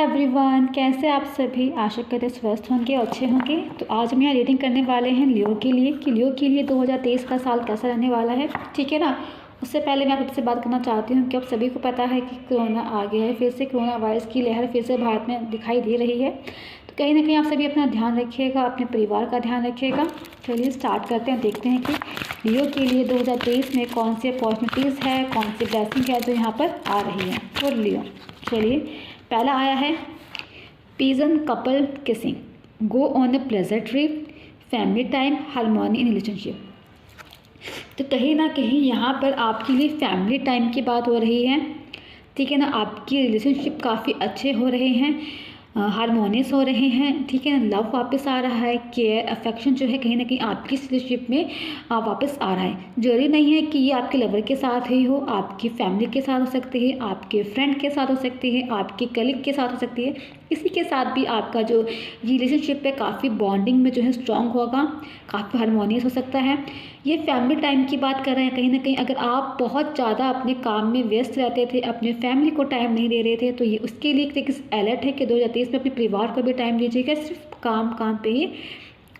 Everyone, कैसे आप सभी। आशा करते स्वस्थ होंगे और अच्छे होंगे। तो आज हम यहाँ रीडिंग करने वाले हैं लियो के लिए कि लियो के लिए 2023 का साल कैसा रहने वाला है। ठीक है ना। उससे पहले मैं आपसे बात करना चाहती हूँ कि आप सभी को पता है कि कोरोना आ गया है, फिर से कोरोना वायरस की लहर फिर से भारत में दिखाई दे रही है। तो कहीं ना कहीं आप सभी अपना ध्यान रखिएगा, अपने परिवार का ध्यान रखिएगा। चलिए स्टार्ट करते हैं, देखते हैं कि लियो के लिए 2023 में कौन सी अपॉर्चुनिटीज़ है, कौन सी ब्लेसिंग है जो यहाँ पर आ रही है फॉर लियो। चलिए, पहला आया है pigeon couple kissing, go on a pleasure trip, family time, harmony in relationship. तो कहीं ना कहीं यहाँ पर आपके लिए फैमिली टाइम की बात हो रही है। ठीक है ना। आपकी रिलेशनशिप काफ़ी अच्छे हो रहे हैं, हारमोनियस हो रहे हैं। ठीक है ना। लव वापस आ रहा है, केयर अफेक्शन जो है कहीं ना कहीं आपकी रिलेशनशिप में वापस आ रहा है। जरूरी नहीं है कि ये आपके लवर के साथ ही हो, आपकी फैमिली के साथ हो सकती है, आपके फ्रेंड के साथ हो सकती है, आपके कलीग के साथ हो सकती है। किसी के साथ भी आपका जो रिलेशनशिप है काफ़ी बॉन्डिंग में जो है स्ट्रॉन्ग होगा, काफ़ी हारमोनियस हो सकता है। ये फैमिली टाइम की बात कर रहे हैं। कहीं ना कहीं अगर आप बहुत ज़्यादा अपने काम में व्यस्त रहते थे, अपने फैमिली को टाइम नहीं दे रहे थे, तो ये उसके लिए एक अलर्ट है कि 2023 में अपने परिवार को भी टाइम दीजिएगा। सिर्फ काम पे ही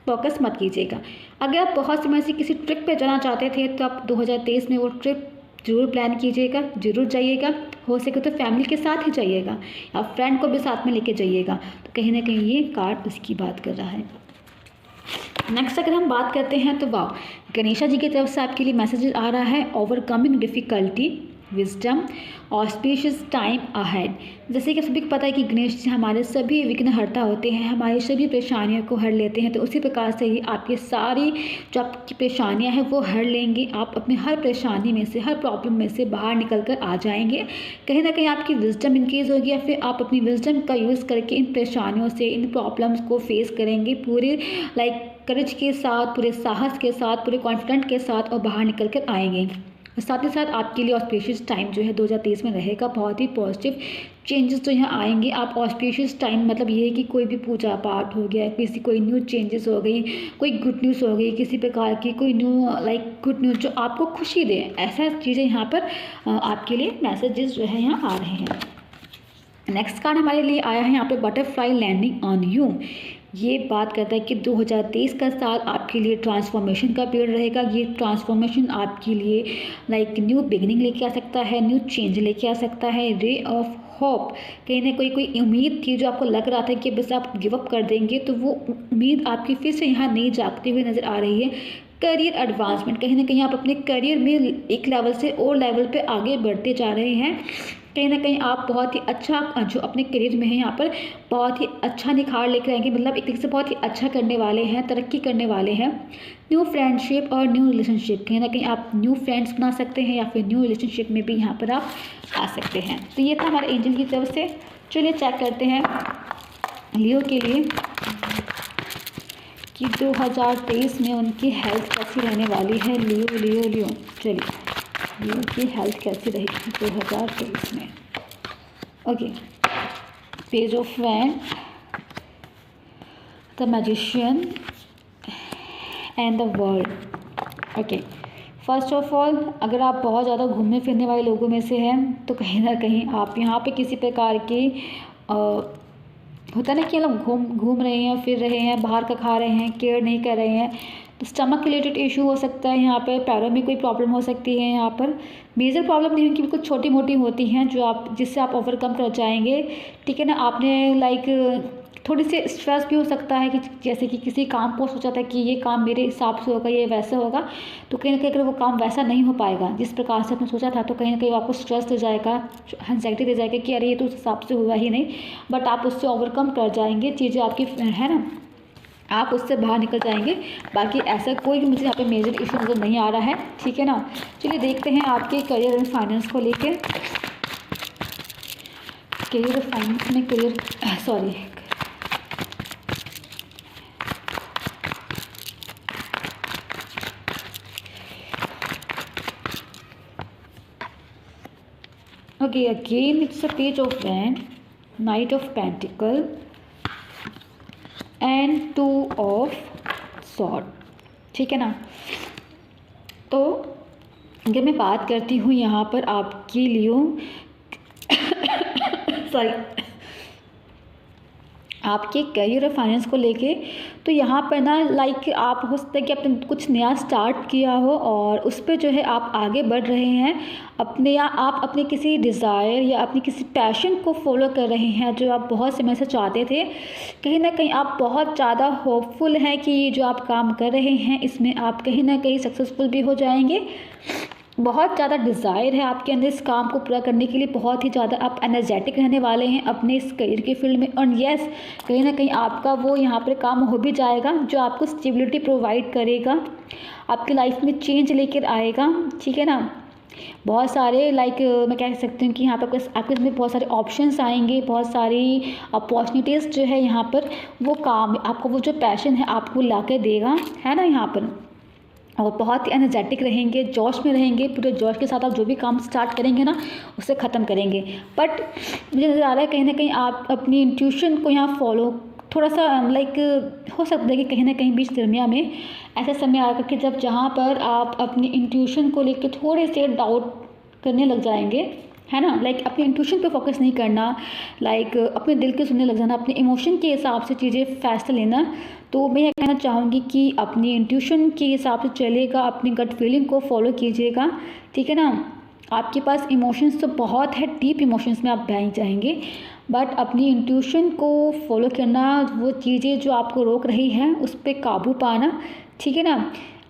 फोकस मत कीजिएगा। अगर आप बहुत समय से किसी ट्रिप पे जाना चाहते थे तो आप 2023 में वो ट्रिप ज़रूर प्लान कीजिएगा, ज़रूर जाइएगा। हो सके तो फैमिली के साथ ही जाइएगा या फ्रेंड को भी साथ में लेके जाइएगा। तो कहीं ना कहीं ये कार्ड उसकी बात कर रहा है। नेक्स्ट अगर हम बात करते हैं तो वाह, गणेशा जी की तरफ से आपके लिए मैसेज आ रहा है, overcoming difficulty, wisdom, auspicious time ahead. जैसे कि सभी को पता है कि गणेश जी हमारे सभी विघ्नहर्ता होते हैं, हमारी सभी परेशानियों को हर लेते हैं। तो उसी प्रकार से ही आपकी सारी जो आपकी परेशानियां हैं वो हर लेंगे। आप अपने हर परेशानी में से, हर प्रॉब्लम में से बाहर निकल कर आ जाएंगे। कहीं ना कहीं आपकी विजडम इंक्रीज़ होगी या फिर आप अपनी विजडम का यूज़ करके इन परेशानियों से, इन प्रॉब्लम्स को फेस करेंगे पूरे करेज के साथ, पूरे साहस के साथ, पूरे कॉन्फिडेंट के साथ और बाहर निकल कर आएंगे। साथ ही साथ आपके लिए ऑस्पिशियस टाइम जो है 2023 में रहेगा। बहुत ही पॉजिटिव चेंजेस जो यहाँ आएंगे। आप ऑस्पिशियस टाइम मतलब ये है कि कोई भी पूजा पाठ हो गया, किसी कोई न्यू चेंजेस हो गई, कोई गुड न्यूज़ हो गई, किसी प्रकार की कोई न्यू गुड न्यूज़ जो आपको खुशी दे, ऐसा चीज़ें यहाँ पर आपके लिए मैसेजेस जो है यहाँ आ रहे हैं। नेक्स्ट कार्ड हमारे लिए आया है यहाँ पे बटरफ्लाई लैंडिंग ऑन यू। ये बात करता है कि 2023 का साल आपके लिए ट्रांसफॉर्मेशन का पीरियड रहेगा। ये ट्रांसफॉर्मेशन आपके लिए न्यू बिगिनिंग लेके आ सकता है, न्यू चेंज लेके आ सकता है। रे ऑफ होप, कहीं ना कोई उम्मीद थी जो आपको लग रहा था कि बस आप गिव अप कर देंगे, तो वो उम्मीद आपकी फिर से यहाँ नई जागती हुई नज़र आ रही है। करियर एडवांसमेंट, कहीं ना कहीं आप अपने करियर में एक लेवल से और लेवल पे आगे बढ़ते जा रहे हैं। कहीं ना कहीं आप बहुत ही अच्छा जो अपने करियर में है यहाँ पर बहुत ही अच्छा निखार लेकर आएंगे। मतलब एक तरीके से बहुत ही अच्छा करने वाले हैं, तरक्की करने वाले हैं। न्यू फ्रेंडशिप और न्यू रिलेशनशिप, कहीं ना कहीं आप न्यू फ्रेंड्स बना सकते हैं या फिर न्यू रिलेशनशिप में भी यहाँ पर आप आ सकते हैं। तो ये था हमारे एंजल की तरफ से। चलिए चेक करते हैं लियो के लिए कि 2023 में उनकी हेल्थ कैसी रहने वाली है। लियो लियो लियो, चलिए लियो की हेल्थ कैसी रहेगी 2023 में। Okay, page of wand, the magician and the world. Okay, first of all अगर आप बहुत ज़्यादा घूमने फिरने वाले लोगों में से हैं तो कहीं ना कहीं आप यहाँ पे किसी प्रकार की होता है ना कि मतलब घूम रहे हैं, फिर रहे हैं, बाहर का खा रहे हैं, केयर नहीं कर रहे हैं, तो स्टमक रिलेटेड इशू हो सकता है। यहाँ पे पैरों में कोई प्रॉब्लम हो सकती है। यहाँ पर मेजर प्रॉब्लम नहीं होगी, बिल्कुल छोटी मोटी होती हैं जो आप जिससे आप ओवरकम कर जाएंगे। ठीक है ना। आपने थोड़ी सी स्ट्रेस भी हो सकता है कि जैसे कि किसी काम को सोचा था कि ये काम मेरे हिसाब से होगा, ये वैसे होगा, तो कहीं ना कहीं अगर वो काम वैसा नहीं हो पाएगा जिस प्रकार से आपने सोचा था, तो कहीं ना कहीं आपको स्ट्रेस दे जाएगा, एंजाइटी दे जाएगा कि अरे ये तो उस हिसाब से हुआ ही नहीं। बट आप उससे ओवरकम कर जाएंगे, चीज़ें आपकी है ना, आप उससे बाहर निकल जाएंगे। बाकी ऐसा कोई भी मुझे यहाँ पे मेजर इशू नज़र नहीं आ रहा है। ठीक है ना। चलिए देखते हैं आपके करियर एंड फाइनेंस को लेके। करियर और फाइनेंस में okay, again it's a page of wand, night of pentacle and 2 of sword. ठीक है ना। तो अगर मैं बात करती हूँ यहाँ पर आपके लिए सॉरी आपके करियर और फाइनेंस को लेके। तो यहाँ पर ना लाइक आप हो सकता है कि आपने कुछ नया स्टार्ट किया हो और उस पे जो है आप आगे बढ़ रहे हैं अपने, या आप अपने किसी डिज़ायर या अपनी किसी पैशन को फॉलो कर रहे हैं जो आप बहुत समय से चाहते थे। कहीं ना कहीं आप बहुत ज़्यादा होपफुल हैं कि जो आप काम कर रहे हैं इसमें आप कहीं ना कहीं सक्सेसफुल भी हो जाएंगे। बहुत ज़्यादा डिज़ायर है आपके अंदर इस काम को पूरा करने के लिए, बहुत ही ज़्यादा आप एनर्जेटिक रहने वाले हैं अपने इस करियर के फील्ड में। और यस, कहीं ना कहीं आपका वो यहाँ पर काम हो भी जाएगा जो आपको स्टेबिलिटी प्रोवाइड करेगा, आपकी लाइफ में चेंज लेकर आएगा, ठीक है ना। बहुत सारे लाइक मैं कह सकती हूँ कि यहाँ पर आपके इसमें बहुत सारे ऑप्शंस आएंगे, बहुत सारी अपॉर्चुनिटीज़ जो है यहाँ पर वो काम आपको, वो जो पैशन है आपको ला के देगा, है ना यहाँ पर। और बहुत ही एनर्जेटिक रहेंगे, जोश में रहेंगे, पूरे जोश के साथ आप जो भी काम स्टार्ट करेंगे ना उसे ख़त्म करेंगे। बट मुझे नज़र आ रहा है कहीं ना कहीं आप अपनी इंट्यूशन को यहाँ फॉलो थोड़ा सा लाइक हो सकता है कि कहीं ना कहीं बीच दरमिया में ऐसा समय आएगा कि जब जहाँ पर आप अपनी इंट्यूशन को लेकर थोड़े से डाउट करने लग जाएंगे, है ना। लाइक अपनी इंट्यूशन पे फोकस नहीं करना, लाइक अपने दिल के सुनने लग जाना, अपने इमोशन के हिसाब से चीज़ें फैसला लेना। तो मैं ये कहना चाहूँगी कि अपनी इंट्यूशन के हिसाब से चलेगा, अपनी गट फीलिंग को फॉलो कीजिएगा, ठीक है ना। आपके पास इमोशंस तो बहुत है, डीप इमोशंस में आप बह जाएंगे, बट अपनी इंट्यूशन को फॉलो करना, वो चीज़ें जो आपको रोक रही हैं उस पर काबू पाना, ठीक है ना।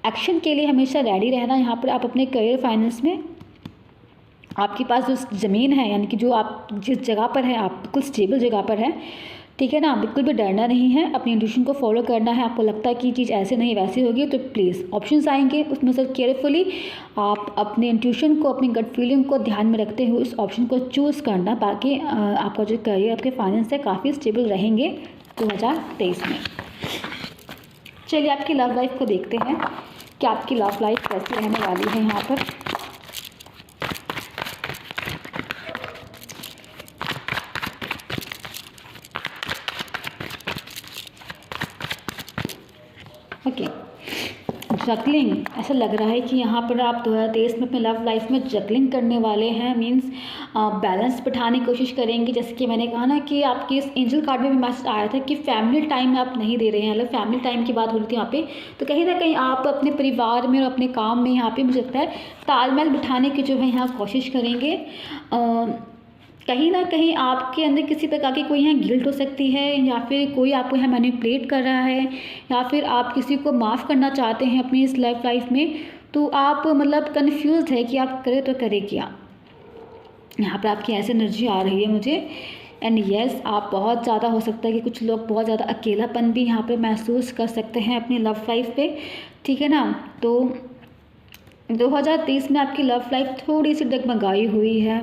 एक्शन के लिए हमेशा रेडी रहना। यहाँ पर आप अपने करियर फाइनेंस में आपके पास जो ज़मीन है, यानी कि जो आप जिस जगह पर है आप बिल्कुल स्टेबल जगह पर है, ठीक है ना। बिल्कुल भी डरना नहीं है, अपनी इंट्यूशन को फॉलो करना है। आपको लगता है कि चीज़ ऐसे नहीं वैसे होगी तो प्लीज़ ऑप्शंस आएंगे, उसमें से केयरफुली आप अपने इंट्यूशन को, अपनी गट फीलिंग को ध्यान में रखते हुए उस ऑप्शन को चूज़ करना। बाकी आपका जो करियर, आपके फाइनेंस है काफ़ी स्टेबल रहेंगे 2023 में। चलिए आपकी लव लाइफ को देखते हैं कि आपकी लव लाइफ कैसी रहने वाली है यहाँ पर। ओके, जगलिंग, ऐसा लग रहा है कि यहाँ पर आप 2023 में अपने लव लाइफ में जगलिंग करने वाले हैं। मीन्स बैलेंस बिठाने की कोशिश करेंगे। जैसे कि मैंने कहा ना कि आपकी इस एंजल कार्ड में भी मैसेज आया था कि फैमिली टाइम आप नहीं दे रहे हैं, मतलब फैमिली टाइम की बात हो रही थी यहाँ पे। तो कहीं ना कहीं आप अपने परिवार में और अपने काम में यहाँ पे मुझे लगता है तालमेल बिठाने की जो है यहाँ कोशिश करेंगे। कहीं ना कहीं आपके अंदर किसी प्रकार की कोई यहाँ गिल्ट हो सकती है, या फिर कोई आपको यहाँ मैनिपुलेट कर रहा है, या फिर आप किसी को माफ़ करना चाहते हैं अपनी इस लाइफ में। तो आप मतलब कन्फ्यूज़ है कि आप करें तो करें क्या। यहाँ पर आपकी ऐसी एनर्जी आ रही है मुझे। एंड यस, आप बहुत ज़्यादा हो सकता है कि कुछ लोग बहुत ज़्यादा अकेलापन भी यहाँ पर महसूस कर सकते हैं अपनी लव लाइफ पे, ठीक है ना। तो 2023 में आपकी लव लाइफ थोड़ी सी डगमगाई हुई है,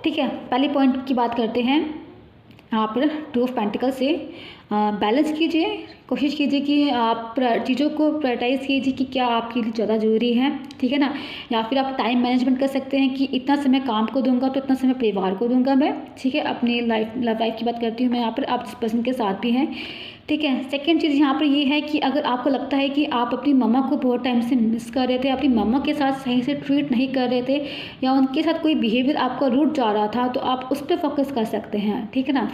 ठीक है। पहले पॉइंट की बात करते हैं। यहाँ पर 2 ऑफ पेंटिकल से बैलेंस कीजिए, कोशिश कीजिए कि आप चीज़ों को प्रायोरिटाइज़ कीजिए कि क्या आपके लिए ज़्यादा ज़रूरी है, ठीक है ना। या फिर आप टाइम मैनेजमेंट कर सकते हैं कि इतना समय काम को दूंगा तो इतना समय परिवार को दूंगा मैं, ठीक है। अपनी लव लाइफ की बात करती हूँ मैं यहाँ पर, आप जिस पर्सन के साथ भी हैं, ठीक है। सेकंड चीज़ यहाँ पर ये है कि अगर आपको लगता है कि आप अपनी मम्मा को बहुत टाइम से मिस कर रहे थे, अपनी मम्मा के साथ सही से ट्रीट नहीं कर रहे थे, या उनके साथ कोई बिहेवियर आपका रूट जा रहा था, तो आप उस पर फोकस कर सकते हैं, ठीक है ना।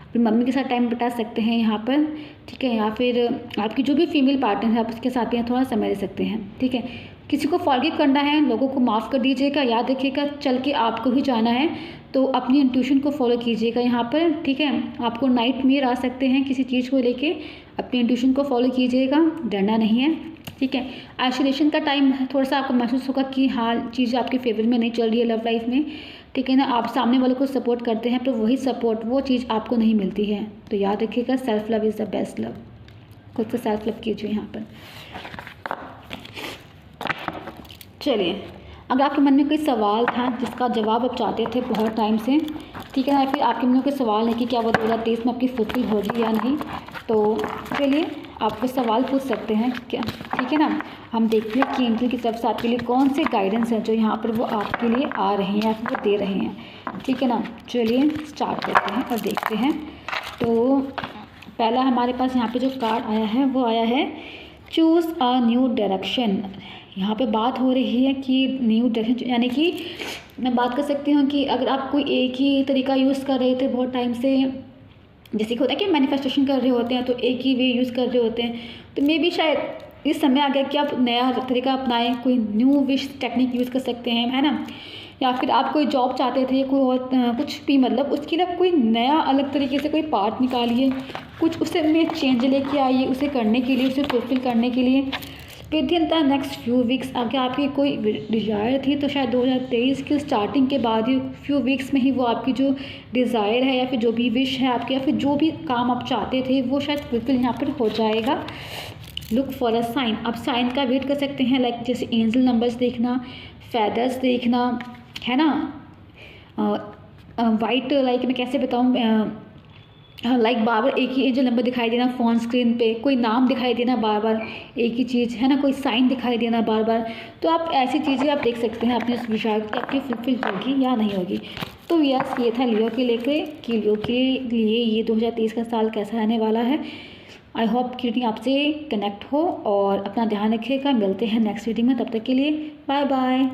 अपनी मम्मी के साथ टाइम बिता सकते हैं यहाँ पर, ठीक है। या फिर आपकी जो भी फीमेल पार्टनर है आप उसके साथ भी थोड़ा समय दे सकते हैं, ठीक है। किसी को फॉरगिव करना है, लोगों को माफ़ कर दीजिएगा, याद रखिएगा चल के आपको ही जाना है। तो अपनी इंट्यूशन को फॉलो कीजिएगा यहाँ पर, ठीक है। आपको नाइट में आ सकते हैं किसी चीज़ को लेके, अपनी इंट्यूशन को फॉलो कीजिएगा, डरना नहीं है, ठीक है। आइसोलेशन का टाइम थोड़ा सा आपको महसूस होगा कि हाँ चीज़ आपके फेवर में नहीं चल रही है लव लाइफ में, ठीक है ना। आप सामने वालों को सपोर्ट करते हैं तो वही सपोर्ट, वो चीज़ आपको नहीं मिलती है। तो याद रखिएगा self love is the best love, खुद से सेल्फ लव कीजिए यहाँ पर। चलिए, अगर आपके मन में कोई सवाल था जिसका जवाब आप चाहते थे बहुत टाइम से, ठीक है ना, फिर आपके मन में कोई सवाल है कि क्या वो 2023 में आपकी फुलफिल होगी या नहीं, तो चलिए आप वो सवाल पूछ सकते हैं क्या, ठीक है ना। हम देखते हैं कि एंजल की तरफ से आपके लिए कौन से गाइडेंस हैं जो यहाँ पर वो आपके लिए आ रहे हैं या फिर वो दे रहे हैं, ठीक है ना। चलिए स्टार्ट करते हैं और देखते हैं। तो पहला हमारे पास यहाँ पे जो कार्ड आया है वो आया है चूज़ अ न्यू डायरेक्शन। यहाँ पे बात हो रही है कि न्यू डायरेक्शन, यानी कि मैं बात कर सकती हूँ कि अगर आप कोई एक ही तरीका यूज़ कर रहे थे बहुत टाइम से, जैसे कि होता है कि मैनिफेस्टेशन कर रहे होते हैं तो एक ही वे यूज़ कर रहे होते हैं, तो मे बी शायद इस समय आ गया कि आप नया तरीका अपनाएं, कोई न्यू विश टेक्निक यूज़ कर सकते हैं, है ना। या फिर आप कोई जॉब चाहते थे, कोई और कुछ भी, मतलब उसके लिए कोई नया अलग तरीके से कोई पार्ट निकालिए, कुछ उससे में चेंज लेके आइए, उसे करने के लिए, उसे फुलफिल करने के लिए। With in the next few weeks अगर आपकी कोई डिज़ायर थी तो शायद 2023 की स्टार्टिंग के बाद ही फ्यू वीक्स में ही वो आपकी जो डिज़ायर है या फिर जो भी विश है आपकी, या फिर जो भी काम आप चाहते थे वो शायद फुलफिल यहाँ पर हो जाएगा। लुक फॉर अ साइन, आप साइन का वेट कर सकते हैं, लाइक जैसे एंजल नंबर्स देखना, फेदर्स देखना, है ना। वाइट, लाइक मैं कैसे बताऊँ, लाइक बार बार एक ही एंजल नंबर दिखाई देना फ़ोन स्क्रीन पे, कोई नाम दिखाई देना बार बार एक ही चीज़, है ना, कोई साइन दिखाई देना बार बार। तो आप ऐसी चीज़ें आप देख सकते हैं अपने उस विचार की आपकी फुलफिल होगी या नहीं होगी। तो यस, ये था लियो के लेके कि लियो के लिए ये 2023 का साल कैसा रहने वाला है। आई होप कि रीडिंग आपसे कनेक्ट हो और अपना ध्यान रखिएगा। मिलते हैं नेक्स्ट रीडिंग में, तब तक के लिए बाय बाय।